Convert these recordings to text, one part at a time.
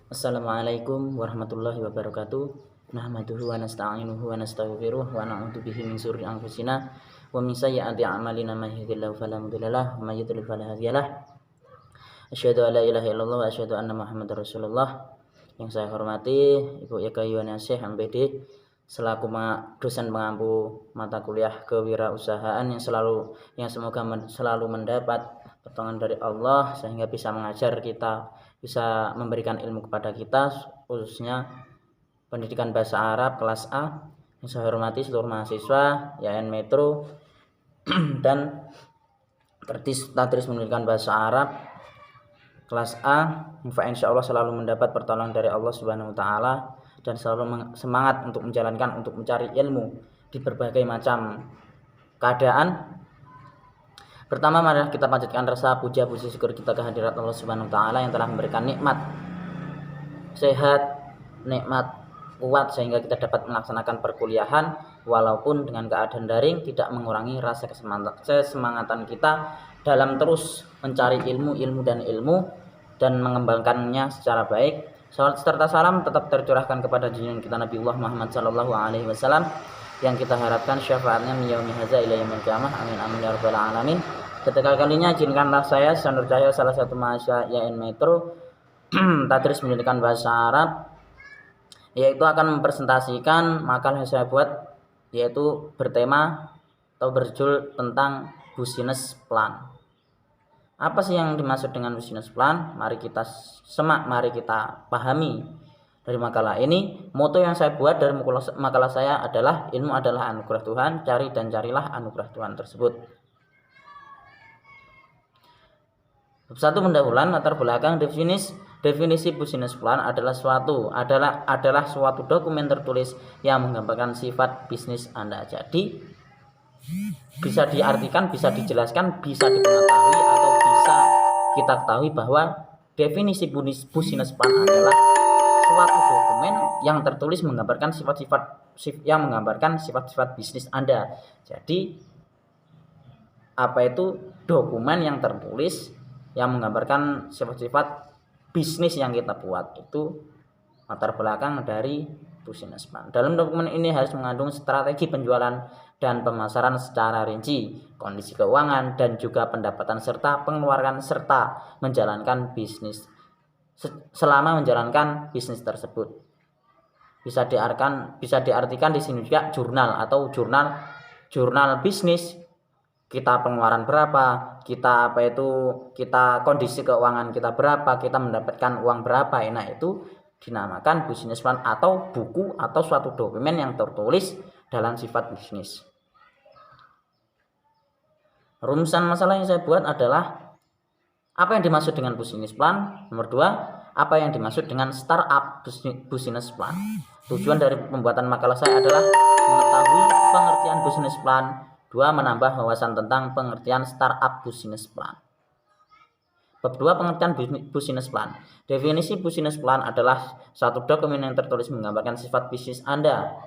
Assalamualaikum warahmatullahi wabarakatuh. Nahmaduhu wa nasta'inuhu wa nastaghfiruh wa na'udzu bihi min syururi anfusina wa min sayyiati a'malina may yahdihillahu fala mudhillalah wa may yudhlil fala hadiyalah. Asyhadu an la ilaha illallah wa asyhadu anna Muhammadar Rasulullah. Yang saya hormati Ibu Eka Yuwanasih MPD selaku dosen pengampu mata kuliah kewirausahaan yang semoga selalu mendapat pertolongan dari Allah sehingga bisa mengajar kita, bisa memberikan ilmu kepada kita, khususnya pendidikan bahasa Arab kelas A. Yang saya hormati seluruh mahasiswa YN Metro dan tadris pendidikan bahasa Arab kelas A, insya Allah selalu mendapat pertolongan dari Allah Subhanahu wa Ta'ala dan selalu semangat untuk menjalankan, untuk mencari ilmu di berbagai macam keadaan. Pertama, mari kita panjatkan rasa puja puji syukur kita kehadirat Allah Subhanahu wa Ta'ala yang telah memberikan nikmat sehat, nikmat kuat sehingga kita dapat melaksanakan perkuliahan walaupun dengan keadaan daring, tidak mengurangi rasa kesemangatan kita dalam terus mencari ilmu dan mengembangkannya secara baik. Salawat serta salam tetap tercurahkan kepada junjungan kita Nabiullah Muhammad sallallahu alaihi wasallam yang kita harapkan syafaatnya min yaumi hadza ila yaumil qiyamah. Amin amin ya rabbal alamin. Ketika kalinya izinkanlah saya Sanur Cahyo, salah satu mahasiswa YN Metro tadris pendidikan bahasa Arab, yaitu akan mempresentasikan makalah yang saya buat, yaitu bertema atau berjudul tentang business plan. Apa sih yang dimaksud dengan business plan? Mari kita mari kita pahami dari makalah ini. Moto yang saya buat dari makalah saya adalah ilmu adalah anugerah Tuhan, cari dan carilah anugerah Tuhan tersebut. Satu pendahuluan latar belakang definisi business plan adalah suatu dokumen tertulis yang menggambarkan sifat bisnis Anda. Jadi bisa diartikan, bisa dijelaskan, bisa dipengetahui atau bisa kita ketahui bahwa definisi business plan adalah suatu dokumen yang tertulis menggambarkan sifat-sifat bisnis Anda. Jadi apa itu dokumen yang tertulis yang menggambarkan sifat-sifat bisnis yang kita buat? Itu latar belakang dari business plan. Dalam dokumen ini harus mengandung strategi penjualan dan pemasaran secara rinci, kondisi keuangan dan juga pendapatan serta pengeluaran serta menjalankan bisnis selama menjalankan bisnis tersebut. Bisa diartikan di sini juga jurnal atau jurnal bisnis. Kita pengeluaran berapa, kita kondisi keuangan kita berapa, kita mendapatkan uang berapa. Nah, itu dinamakan business plan atau buku atau suatu dokumen yang tertulis dalam sifat bisnis. Rumusan masalah yang saya buat adalah apa yang dimaksud dengan business plan. Nomor 2, apa yang dimaksud dengan startup business plan. Tujuan dari pembuatan makalah saya adalah mengetahui pengertian business plan. 2, menambah wawasan tentang pengertian startup business plan. Bab 2, pengertian business plan. Definisi business plan adalah satu dokumen yang tertulis menggambarkan sifat bisnis Anda.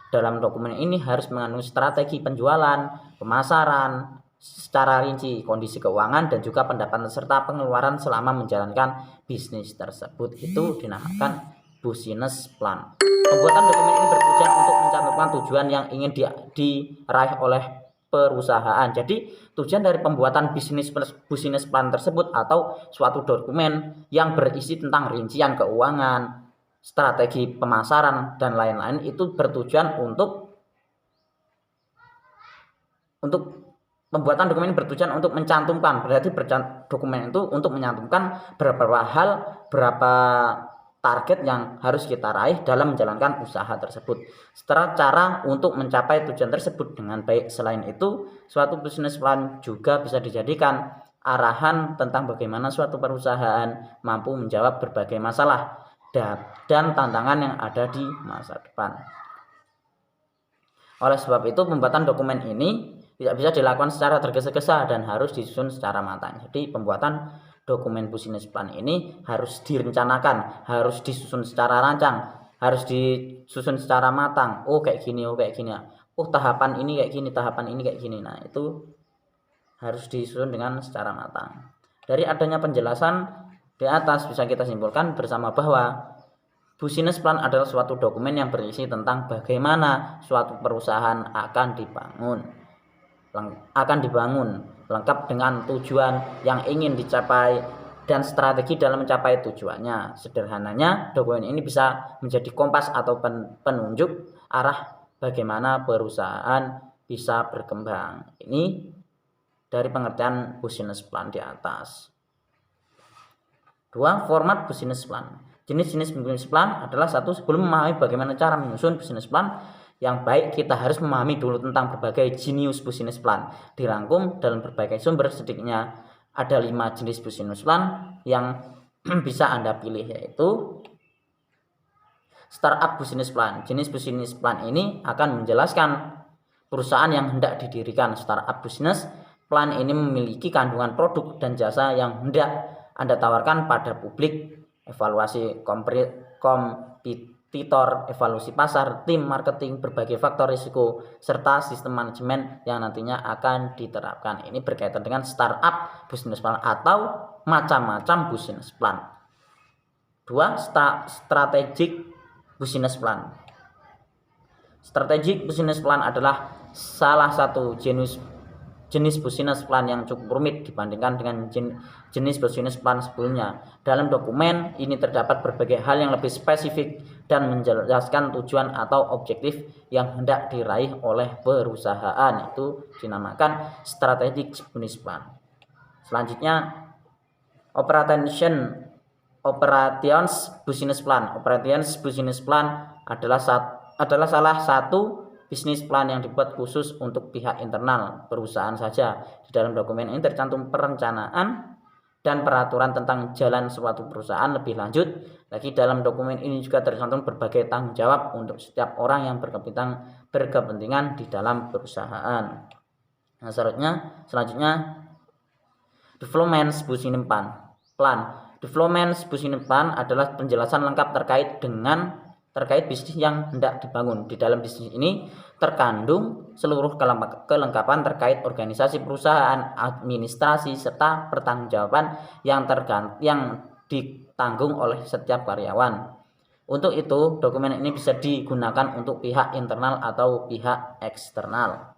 Dalam dokumen ini harus mengandung strategi penjualan, pemasaran secara rinci, kondisi keuangan dan juga pendapatan serta pengeluaran selama menjalankan bisnis tersebut. Itu dinamakan business plan. Pembuatan dokumen ini bertujuan untuk mencantumkan tujuan yang ingin diraih oleh perusahaan. Jadi tujuan dari pembuatan business plan tersebut atau suatu dokumen yang berisi tentang rincian keuangan, strategi pemasaran dan lain-lain itu bertujuan untuk pembuatan dokumen bertujuan untuk mencantumkan, berarti dokumen itu untuk mencantumkan berapa hal, berapa target yang harus kita raih dalam menjalankan usaha tersebut, serta cara untuk mencapai tujuan tersebut dengan baik. Selain itu, suatu business plan juga bisa dijadikan arahan tentang bagaimana suatu perusahaan mampu menjawab berbagai masalah dan tantangan yang ada di masa depan. Oleh sebab itu, pembuatan dokumen ini tidak bisa dilakukan secara tergesa-gesa dan harus disusun secara matang. Jadi pembuatan dokumen business plan ini harus direncanakan, harus disusun secara rancang, harus disusun secara matang. Oh kayak gini, oh kayak gini. Oh tahapan ini kayak gini, tahapan ini kayak gini. Nah, itu harus disusun dengan secara matang. Dari adanya penjelasan Di atas bisa kita simpulkan bersama bahwa business plan adalah suatu dokumen yang berisi tentang bagaimana suatu perusahaan akan dibangun lengkap dengan tujuan yang ingin dicapai dan strategi dalam mencapai tujuannya. Sederhananya, dokumen ini bisa menjadi kompas atau penunjuk arah bagaimana perusahaan bisa berkembang. Ini dari pengertian business plan di atas. 2. Format business plan. Jenis-jenis business plan adalah 1. Sebelum memahami bagaimana cara menyusun business plan yang baik, kita harus memahami dulu tentang berbagai jenis business plan. Dirangkum dalam berbagai sumber, sedikitnya ada 5 jenis business plan yang bisa Anda pilih, yaitu startup business plan. Jenis business plan ini akan menjelaskan perusahaan yang hendak didirikan. Startup business plan ini memiliki kandungan produk dan jasa yang hendak Anda tawarkan pada publik, evaluasi kompetitor, evaluasi pasar, tim marketing, berbagai faktor risiko, serta sistem manajemen yang nantinya akan diterapkan. Ini berkaitan dengan startup business plan atau macam-macam business plan. 2. Strategic business plan. Strategic business plan adalah salah satu jenis business plan yang cukup rumit dibandingkan dengan jenis business plan sebelumnya. Dalam dokumen ini terdapat berbagai hal yang lebih spesifik dan menjelaskan tujuan atau objektif yang hendak diraih oleh perusahaan. Itu dinamakan strategic business plan. Selanjutnya, operations business plan. Operations business plan adalah salah satu bisnis plan yang dibuat khusus untuk pihak internal perusahaan saja. Di dalam dokumen ini tercantum perencanaan dan peraturan tentang jalan suatu perusahaan. Lebih lanjut lagi, dalam dokumen ini juga tercantum berbagai tanggung jawab untuk setiap orang yang berkepentingan di dalam perusahaan. Nah, selanjutnya development business plan. Development business plan adalah penjelasan lengkap terkait bisnis yang hendak dibangun. Di dalam bisnis ini terkandung seluruh kelengkapan terkait organisasi perusahaan, administrasi, serta pertanggungjawaban yang ditanggung oleh setiap karyawan. Untuk itu, dokumen ini bisa digunakan untuk pihak internal atau pihak eksternal.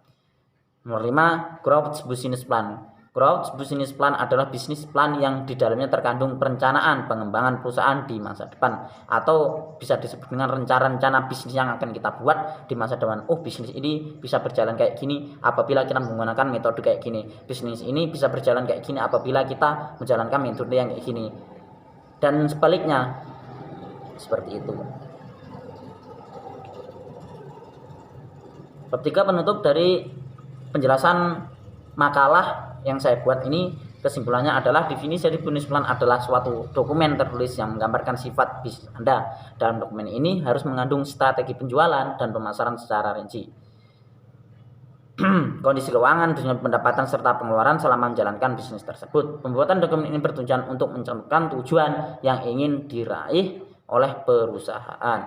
Nomor 5, growth business plan. Growth business plan adalah bisnis plan yang di dalamnya terkandung perencanaan pengembangan perusahaan di masa depan, atau bisa disebut dengan rencana bisnis yang akan kita buat di masa depan. Bisnis ini bisa berjalan kayak gini apabila kita menggunakan metode kayak gini. Bisnis ini bisa berjalan kayak gini apabila kita menjalankan metode yang kayak gini. Dan sebaliknya, seperti itu. Ketiga, penutup dari penjelasan makalah yang saya buat ini, kesimpulannya adalah definisi dari business plan adalah suatu dokumen tertulis yang menggambarkan sifat bisnis Anda. Dalam dokumen ini harus mengandung strategi penjualan dan pemasaran secara rinci, kondisi keuangan, tujuan pendapatan, serta pengeluaran selama menjalankan bisnis tersebut. Pembuatan dokumen ini bertujuan untuk mencantumkan tujuan yang ingin diraih oleh perusahaan.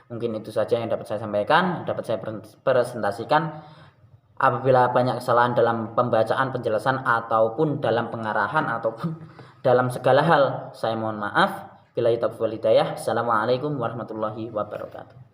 Mungkin itu saja yang dapat saya sampaikan, dapat saya presentasikan. Apabila banyak kesalahan dalam pembacaan, penjelasan, ataupun dalam pengarahan, ataupun dalam segala hal, saya mohon maaf. Billahi taufiq wal hidayah. Assalamualaikum warahmatullahi wabarakatuh.